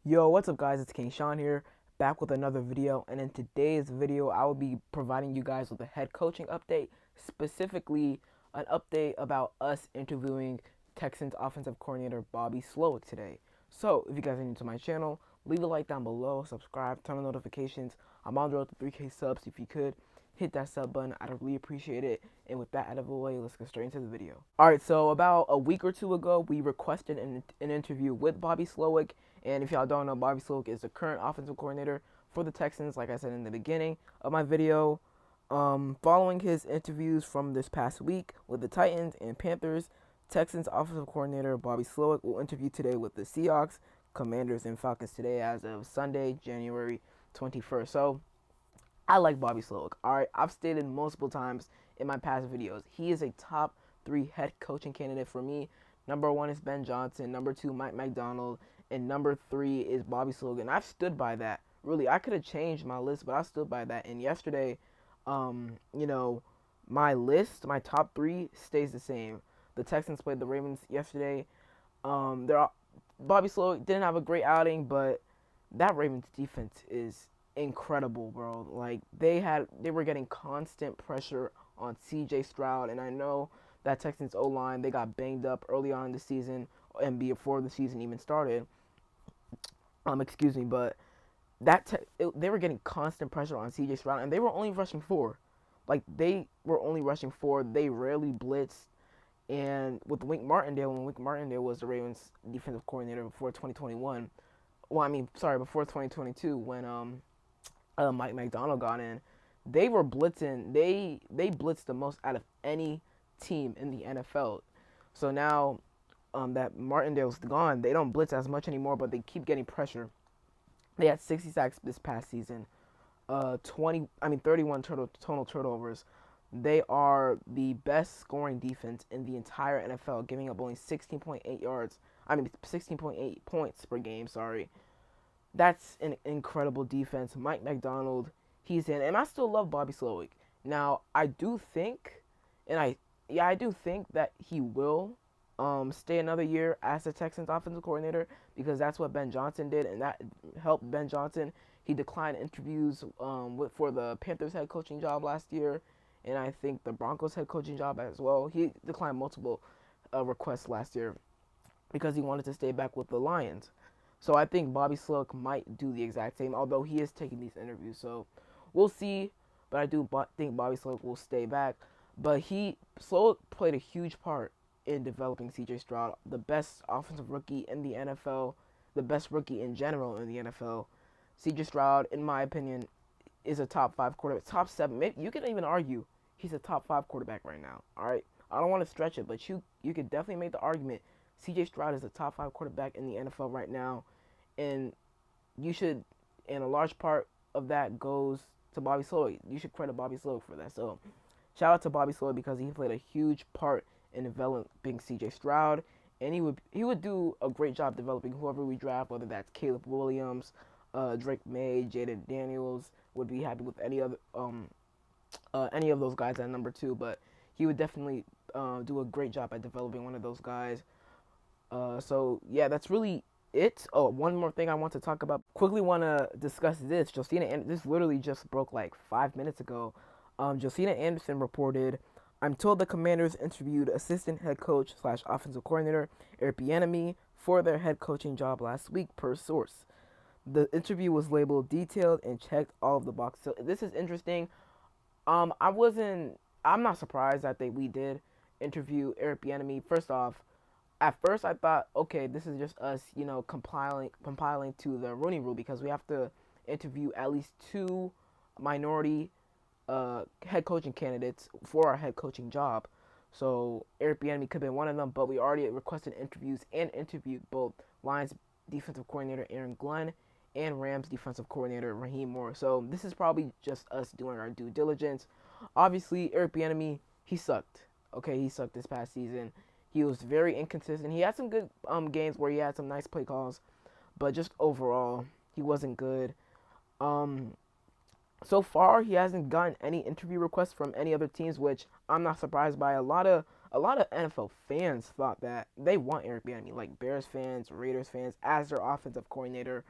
Yo, what's up guys, it's King Sean here, back with another video, and in today's video I will be providing you guys with a head coaching update, specifically an update about us interviewing Texans offensive coordinator Bobby Slowik today. So, if you guys are new to my channel, leave a like down below, subscribe, turn on notifications. I'm on the road to 3K subs. If you could, hit that sub button, I'd really appreciate it. And with that out of the way, let's get straight into the video. Alright, so about a week or two ago, we requested an interview with Bobby Slowik. And if y'all don't know, Bobby Slowik is the current offensive coordinator for the Texans, like I said in the beginning of my video. Following his interviews from this past week with the Titans and Panthers, Texans offensive coordinator Bobby Slowik will interview today with the Seahawks, Commanders, and Falcons today as of Sunday, January 21st. So, I like Bobby Slowik. Alright, I've stated multiple times in my past videos, he is a top 3 head coaching candidate for me. Number 1 is Ben Johnson, number 2 Mike McDonald, and number 3 is Bobby Slowik. And I've stood by that. Really, I could have changed my list, but I stood by that. And yesterday, you know, my list, my top 3 stays the same. The Texans played the Ravens yesterday. Bobby Slowik didn't have a great outing, but that Ravens defense is incredible, bro. Like they were getting constant pressure on CJ Stroud, and I know that Texans O line, they got banged up early on in the season and before the season even started. Excuse me, but they were getting constant pressure on CJ Stroud, and they were only rushing 4. Like they were only rushing 4. They rarely blitzed. And with Wink Martindale, when Wink Martindale was the Ravens defensive coordinator before 2021, well, I mean, sorry, before 2022, when Mike McDonald got in, they were blitzing. They blitzed the most out of any team in the NFL. So now that Martindale's gone, they don't blitz as much anymore, but they keep getting pressure. They had 60 sacks this past season, 31 total turnovers. They are the best scoring defense in the entire NFL, giving up only 16.8 yards. 16.8 points per game. Sorry, that's an incredible defense. Mike McDonald, he's in, and I still love Bobby Slowik. Now, I do think, I do think that he will stay another year as the Texans offensive coordinator because that's what Ben Johnson did, and that helped Ben Johnson. He declined interviews for the Panthers head coaching job last year, and I think the Broncos head coaching job as well. He declined multiple requests last year because he wanted to stay back with the Lions. So I think Bobby Slowik might do the exact same, although he is taking these interviews. So we'll see. But I do think Bobby Slowik will stay back. But Slowik played a huge part in developing C.J. Stroud, the best offensive rookie in the NFL, the best rookie in general in the NFL. C.J. Stroud, in my opinion, is a top 5 quarterback, top 7. Maybe you can even argue he's a top 5 quarterback right now. All right, I don't want to stretch it, but you could definitely make the argument C.J. Stroud is a top 5 quarterback in the NFL right now, and you should, and a large part of that goes to Bobby Slowik. You should credit Bobby Slowik for that. So, shout out to Bobby Slowik because he played a huge part in developing C.J. Stroud, and he would do a great job developing whoever we draft, whether that's Caleb Williams, Drake May, Jaden Daniels. Would be happy with any of those guys at number 2, but he would definitely do a great job at developing one of those guys. So yeah, that's really it. Oh, one more thing I want to talk about. Quickly want to discuss this. This literally just broke like 5 minutes ago. Josina Anderson reported, I'm told the Commanders interviewed assistant head coach / offensive coordinator Eric Bieniemy for their head coaching job last week, per source. The interview was labeled detailed and checked all of the boxes. So this is interesting. I'm not surprised that we did interview Eric Bieniemy. First off, at first I thought, okay, this is just us, compiling to the Rooney Rule because we have to interview at least 2 minority head coaching candidates for our head coaching job. So Eric Bieniemy could have been one of them, but we already requested interviews and interviewed both Lions defensive coordinator Aaron Glenn and Rams defensive coordinator Raheem Moore. So this is probably just us doing our due diligence. Obviously, Eric Bieniemy, he sucked. Okay, he sucked this past season. He was very inconsistent. He had some good games where he had some nice play calls, but just overall, he wasn't good. So far, he hasn't gotten any interview requests from any other teams, which I'm not surprised by. A lot of a lot of NFL fans thought that they want Eric Bieniemy, like Bears fans, Raiders fans, as their offensive coordinator.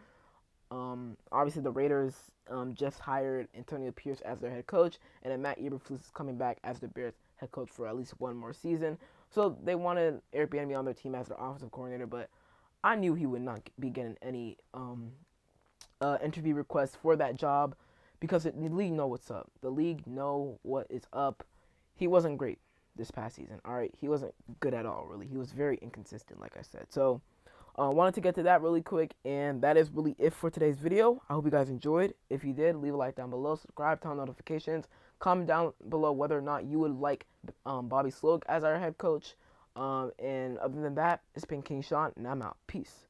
Obviously, the Raiders just hired Antonio Pierce as their head coach, and then Matt Eberflus is coming back as the Bears head coach for at least one more season. So they wanted Eric Bieniemy on their team as their offensive coordinator, but I knew he would not be getting any interview requests for that job because the league know what's up. The league know what is up. He wasn't great this past season. All right, he wasn't good at all. Really, he was very inconsistent, like I said. So wanted to get to that really quick, and that is really it for today's video. I hope you guys enjoyed. If you did, leave a like down below, subscribe, turn on notifications, comment down below whether or not you would like Bobby Slowik as our head coach. And other than that, it's been King Sean, and I'm out. Peace.